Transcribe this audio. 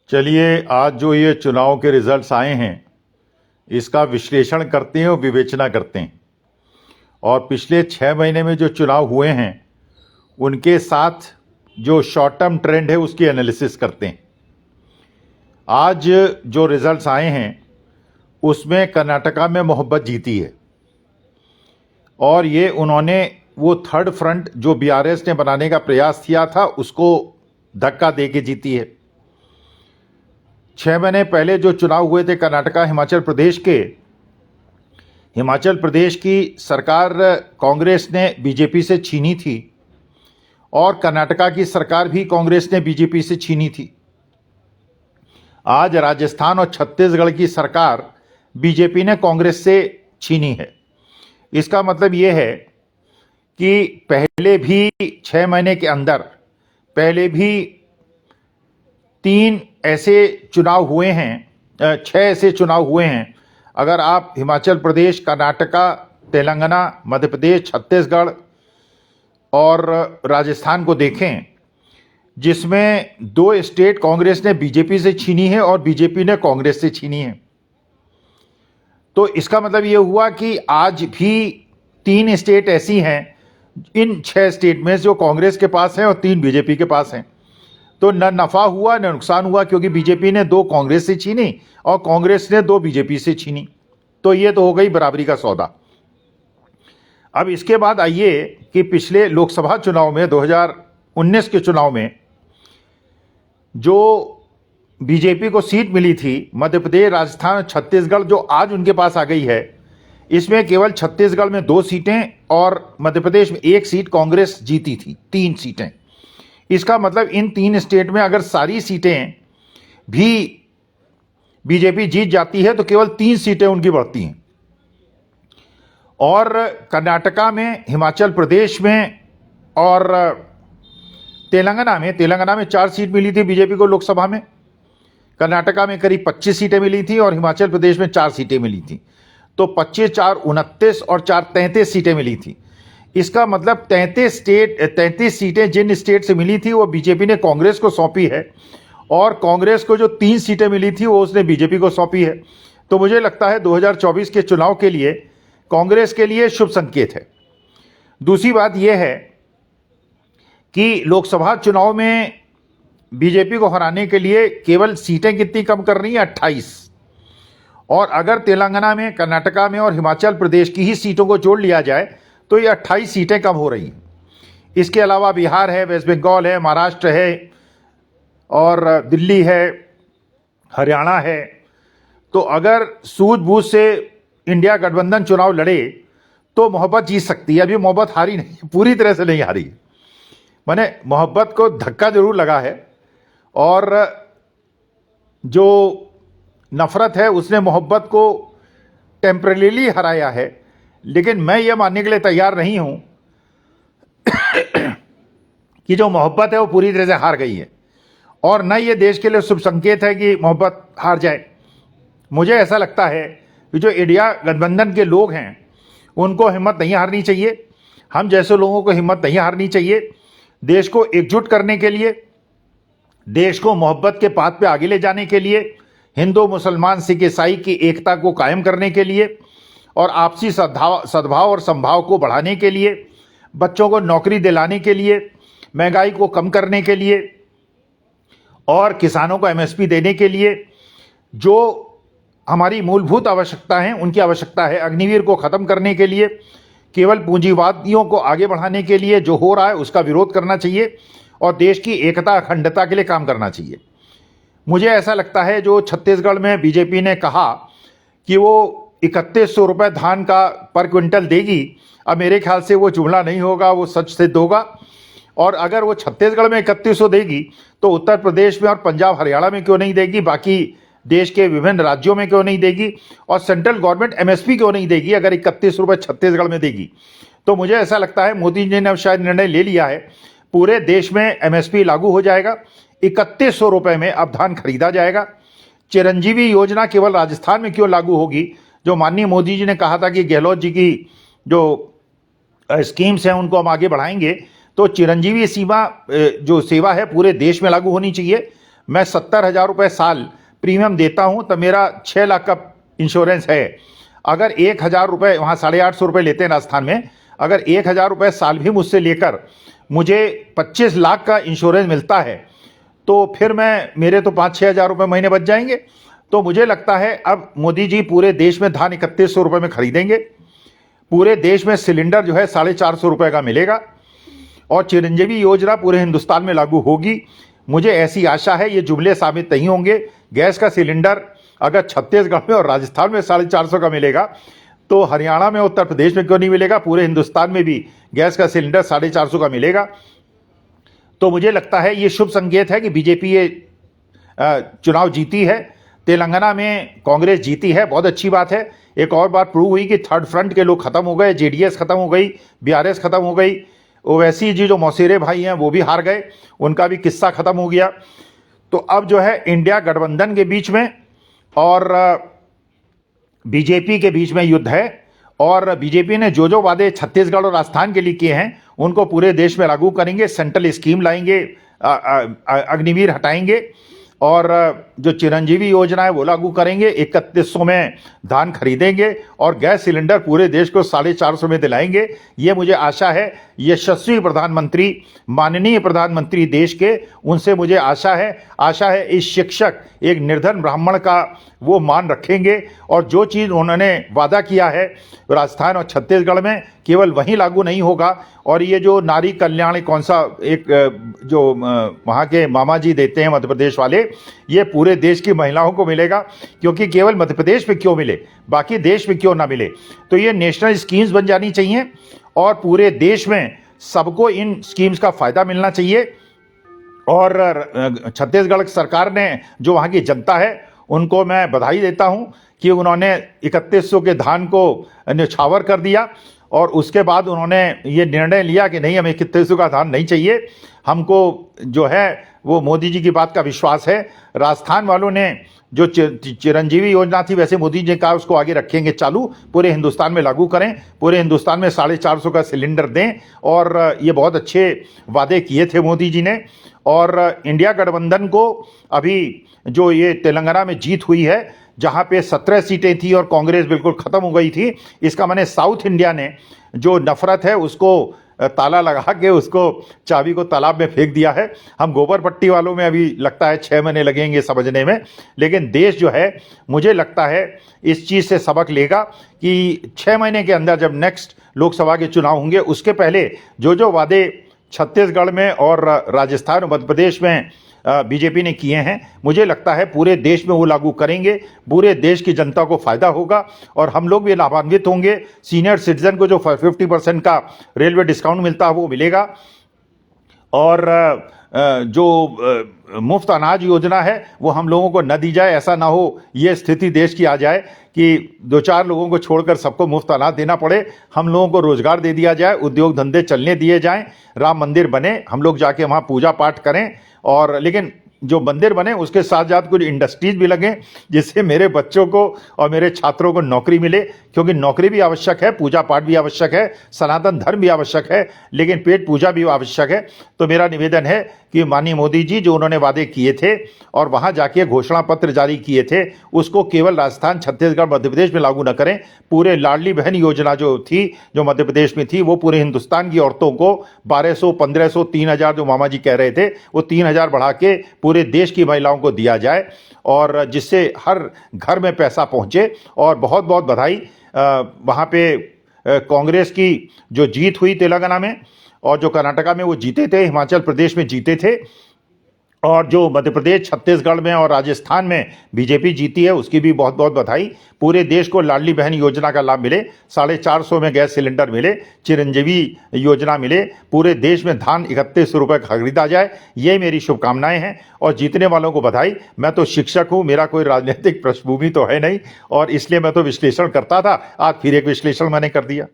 चलिए, आज जो ये चुनाव के रिजल्ट्स आए हैं इसका विश्लेषण करते हैं और विवेचना करते हैं। और पिछले 6 महीने में जो चुनाव हुए हैं उनके साथ जो शॉर्ट टर्म ट्रेंड है उसकी एनालिसिस करते हैं। आज जो रिजल्ट्स आए हैं उसमें कर्नाटका में मोहब्बत जीती है और ये उन्होंने वो थर्ड फ्रंट जो बीआरएस ने बनाने का प्रयास किया था उसको धक्का दे के जीती है। 6 महीने पहले जो चुनाव हुए थे कर्नाटका हिमाचल प्रदेश के, हिमाचल प्रदेश की सरकार कांग्रेस ने बीजेपी से छीनी थी और कर्नाटका की सरकार भी कांग्रेस ने बीजेपी से छीनी थी। आज राजस्थान और छत्तीसगढ़ की सरकार बीजेपी ने कांग्रेस से छीनी है। इसका मतलब ये है कि पहले भी 6 महीने के अंदर पहले भी 3 ऐसे चुनाव हुए हैं, 6 ऐसे चुनाव हुए हैं। अगर आप हिमाचल प्रदेश, कर्नाटका, तेलंगाना, मध्य प्रदेश, छत्तीसगढ़ और राजस्थान को देखें, जिसमें 2 स्टेट कांग्रेस ने बीजेपी से छीनी है और बीजेपी ने कांग्रेस से छीनी है। तो इसका मतलब ये हुआ कि आज भी 3 स्टेट ऐसी हैं इन 6 स्टेट में जो कांग्रेस के पास हैं और 3 बीजेपी के पास हैं। तो न नफ़ा हुआ न नुकसान हुआ, क्योंकि बीजेपी ने 2 कांग्रेस से छीनी और कांग्रेस ने 2 बीजेपी से छीनी। तो ये तो हो गई बराबरी का सौदा। अब इसके बाद आइए कि पिछले लोकसभा चुनाव में 2019 के चुनाव में जो बीजेपी को सीट मिली थी, मध्य प्रदेश, राजस्थान, छत्तीसगढ़ जो आज उनके पास आ गई है, इसमें केवल छत्तीसगढ़ में 2 सीटें और मध्य प्रदेश में 1 सीट कांग्रेस जीती थी, 3 सीटें। इसका मतलब इन 3 स्टेट में अगर सारी सीटें भी बीजेपी जीत जाती है तो केवल 3 सीटें उनकी बढ़ती हैं। और कर्नाटका में, हिमाचल प्रदेश में और तेलंगाना में 4 सीट मिली थी बीजेपी को लोकसभा में। कर्नाटका में करीब 25 सीटें मिली थी और हिमाचल प्रदेश में 4 सीटें मिली थी। तो 25, 4, 29 और 4, 33 सीटें मिली थी। इसका मतलब 33 सीटें जिन स्टेट से मिली थी वो बीजेपी ने कांग्रेस को सौंपी है और कांग्रेस को जो 3 सीटें मिली थी वो उसने बीजेपी को सौंपी है। तो मुझे लगता है 2024 के चुनाव के लिए कांग्रेस के लिए शुभ संकेत है। दूसरी बात यह है कि लोकसभा चुनाव में बीजेपी को हराने के लिए केवल सीटें कितनी कम करनी है? 28। और अगर तेलंगाना में, कर्नाटका में और हिमाचल प्रदेश की ही सीटों को जोड़ लिया जाए तो ये 28 सीटें कम हो रही हैं। इसके अलावा बिहार है, वेस्ट बंगाल है, महाराष्ट्र है और दिल्ली है, हरियाणा है। तो अगर सूझबूझ से इंडिया गठबंधन चुनाव लड़े तो मोहब्बत जीत सकती है। अभी मोहब्बत हारी नहीं, पूरी तरह से नहीं हारी। माने मोहब्बत को धक्का जरूर लगा है और जो नफरत है उसने मोहब्बत को टेम्परेरीली हराया है। लेकिन मैं ये मानने के लिए तैयार नहीं हूं कि जो मोहब्बत है वो पूरी तरह से हार गई है, और न ये देश के लिए शुभ संकेत है कि मोहब्बत हार जाए। मुझे ऐसा लगता है कि जो इंडिया गठबंधन के लोग हैं उनको हिम्मत नहीं हारनी चाहिए। हम जैसे लोगों को हिम्मत नहीं हारनी चाहिए। देश को एकजुट करने के लिए, देश को मोहब्बत के पाथ पे आगे ले जाने के लिए, हिंदू, मुसलमान, सिख, ईसाई की एकता को कायम करने के लिए और आपसी सद्भाव और संभाव को बढ़ाने के लिए, बच्चों को नौकरी दिलाने के लिए, महंगाई को कम करने के लिए और किसानों को एमएसपी देने के लिए जो हमारी मूलभूत आवश्यकता है, उनकी आवश्यकता है। अग्निवीर को ख़त्म करने के लिए, केवल पूंजीवादियों को आगे बढ़ाने के लिए जो हो रहा है उसका विरोध करना चाहिए और देश की एकता, अखंडता के लिए काम करना चाहिए। मुझे ऐसा लगता है जो छत्तीसगढ़ में बीजेपी ने कहा कि वो 3100 रुपये धान का पर क्विंटल देगी, अब मेरे ख्याल से वो जुमला नहीं होगा, वो सच सिद्ध होगा। और अगर वो छत्तीसगढ़ में 3100 देगी तो उत्तर प्रदेश में और पंजाब, हरियाणा में क्यों नहीं देगी, बाकी देश के विभिन्न राज्यों में क्यों नहीं देगी, और सेंट्रल गवर्नमेंट एमएसपी क्यों नहीं देगी अगर 31 रुपये छत्तीसगढ़ में देगी। तो मुझे ऐसा लगता है मोदी जी ने शायद निर्णय ले लिया है, पूरे देश में एमएसपी लागू हो जाएगा। 3100 रुपये में अब धान खरीदा जाएगा। चिरंजीवी योजना केवल राजस्थान में क्यों लागू होगी, जो माननीय मोदी जी ने कहा था कि गहलोत जी की जो स्कीम्स हैं उनको हम आगे बढ़ाएंगे, तो चिरंजीवी सीमा जो सेवा है पूरे देश में लागू होनी चाहिए। मैं 70,000 रुपये साल प्रीमियम देता हूं, तो मेरा 6 लाख का इंश्योरेंस है। अगर 1,000 रुपये, वहाँ 850 रुपये लेते हैं राजस्थान में, अगर 1,000 रुपये साल भी मुझसे लेकर मुझे 25 लाख का इंश्योरेंस मिलता है, तो फिर मेरे तो 5-6 हज़ार रुपये महीने बच जाएंगे। तो मुझे लगता है अब मोदी जी पूरे देश में धान 3100 रुपये में खरीदेंगे, पूरे देश में सिलेंडर जो है 450 रुपये का मिलेगा, और चिरंजीवी योजना पूरे हिंदुस्तान में लागू होगी। मुझे ऐसी आशा है ये जुमले साबित नहीं होंगे। गैस का सिलेंडर अगर छत्तीसगढ़ में और राजस्थान में 450 का मिलेगा, तो हरियाणा में, उत्तर प्रदेश में क्यों नहीं मिलेगा? पूरे हिंदुस्तान में भी गैस का सिलेंडर 450 का मिलेगा। तो मुझे लगता है ये शुभ संकेत है कि बीजेपी ये चुनाव जीती है। तेलंगाना में कांग्रेस जीती है, बहुत अच्छी बात है। एक और बात प्रूव हुई कि थर्ड फ्रंट के लोग खत्म हो गए, जेडीएस खत्म हो गई, बीआरएस खत्म हो गई। ओवैसी जी जो मौसेरे भाई हैं वो भी हार गए, उनका भी किस्सा खत्म हो गया। तो अब जो है इंडिया गठबंधन के बीच में और बीजेपी के बीच में युद्ध है, और बीजेपी ने जो वादे छत्तीसगढ़ और राजस्थान के लिए किए हैं उनको पूरे देश में लागू करेंगे। सेंट्रल स्कीम लाएंगे, अग्निवीर हटाएंगे, और जो चिरंजीवी योजना है वो लागू करेंगे। 3100 में धान खरीदेंगे और गैस सिलेंडर पूरे देश को 450 में दिलाएंगे। ये मुझे आशा है, यशस्वी प्रधानमंत्री, माननीय प्रधानमंत्री देश के, उनसे मुझे आशा है इस शिक्षक, एक निर्धन ब्राह्मण का वो मान रखेंगे, और जो चीज़ उन्होंने वादा किया है राजस्थान और छत्तीसगढ़ में केवल वहीं लागू नहीं होगा। और ये जो नारी कल्याण कौन सा एक जो वहाँ के मामा जी देते हैं मध्य प्रदेश वाले, ये पूरे देश की महिलाओं को मिलेगा, क्योंकि केवल मध्य प्रदेश में क्यों मिले, बाकी देश में क्यों ना मिले। तो ये नेशनल स्कीम्स बन जानी चाहिए और पूरे देश में सबको इन स्कीम्स का फ़ायदा मिलना चाहिए। और छत्तीसगढ़ सरकार ने, जो वहाँ की जनता है, उनको मैं बधाई देता हूँ कि उन्होंने 3100 के धान को न्यौछावर कर दिया, और उसके बाद उन्होंने ये निर्णय लिया कि नहीं, हमें 3100 का धान नहीं चाहिए, हमको जो है वो मोदी जी की बात का विश्वास है। राजस्थान वालों ने जो चिरंजीवी योजना थी, वैसे मोदी जी ने कहा उसको आगे रखेंगे चालू, पूरे हिंदुस्तान में लागू करें, पूरे हिंदुस्तान में 450 का सिलेंडर दें, और ये बहुत अच्छे वादे किए थे मोदी जी ने। और इंडिया गठबंधन को अभी जो ये तेलंगाना में जीत हुई है, जहाँ पे 17 सीटें थी और कांग्रेस बिल्कुल ख़त्म हो गई थी, इसका माने साउथ इंडिया ने जो नफ़रत है उसको ताला लगा के उसको चाबी को तालाब में फेंक दिया है। हम गोबर पट्टी वालों में अभी लगता है 6 महीने लगेंगे समझने में, लेकिन देश जो है मुझे लगता है इस चीज़ से सबक लेगा कि 6 महीने के अंदर जब नेक्स्ट लोकसभा के चुनाव होंगे, उसके पहले जो वादे छत्तीसगढ़ में और राजस्थान और मध्य प्रदेश में बीजेपी ने किए हैं, मुझे लगता है पूरे देश में वो लागू करेंगे, पूरे देश की जनता को फ़ायदा होगा और हम लोग भी लाभान्वित होंगे। सीनियर सिटीजन को जो 50% का रेलवे डिस्काउंट मिलता है वो मिलेगा, और जो मुफ्त अनाज योजना है वो हम लोगों को न दी जाए। ऐसा ना हो ये स्थिति देश की आ जाए कि 2-4 लोगों को छोड़कर सबको मुफ्त अनाज देना पड़े। हम लोगों को रोज़गार दे दिया जाए, उद्योग धंधे चलने दिए जाएं, राम मंदिर बने, हम लोग जाके वहाँ पूजा पाठ करें, और लेकिन जो मंदिर बने उसके साथ साथ कुछ इंडस्ट्रीज भी लगें, जिससे मेरे बच्चों को और मेरे छात्रों को नौकरी मिले, क्योंकि नौकरी भी आवश्यक है, पूजा पाठ भी आवश्यक है, सनातन धर्म भी आवश्यक है, लेकिन पेट पूजा भी आवश्यक है। तो मेरा निवेदन है कि माननीय मोदी जी जो उन्होंने वादे किए थे और वहाँ जाके घोषणा पत्र जारी किए थे, उसको केवल राजस्थान, छत्तीसगढ़, मध्य प्रदेश में लागू न करें। पूरे लाडली बहन योजना जो थी, जो मध्य प्रदेश में थी, वो पूरे हिंदुस्तान की औरतों को 1200, 1500, 3000 जो मामा जी कह रहे थे, वो 3000 बढ़ा के पूरे देश की महिलाओं को दिया जाए, और जिससे हर घर में पैसा पहुँचे। और बहुत बहुत बधाई वहाँ पे कांग्रेस की जो जीत हुई तेलंगाना में, और जो कर्नाटका में वो जीते थे, हिमाचल प्रदेश में जीते थे, और जो मध्य प्रदेश, छत्तीसगढ़ में और राजस्थान में बीजेपी जीती है, उसकी भी बहुत बहुत बधाई। पूरे देश को लाडली बहन योजना का लाभ मिले, 450 में गैस सिलेंडर मिले, चिरंजीवी योजना मिले, पूरे देश में धान 3100 रुपये खरीदा जाए, ये मेरी शुभकामनाएं हैं। और जीतने वालों को बधाई। मैं तो शिक्षक हूँ, मेरा कोई राजनीतिक पृष्ठभूमि तो है नहीं, और इसलिए मैं तो विश्लेषण करता था, आज फिर एक विश्लेषण मैंने कर दिया।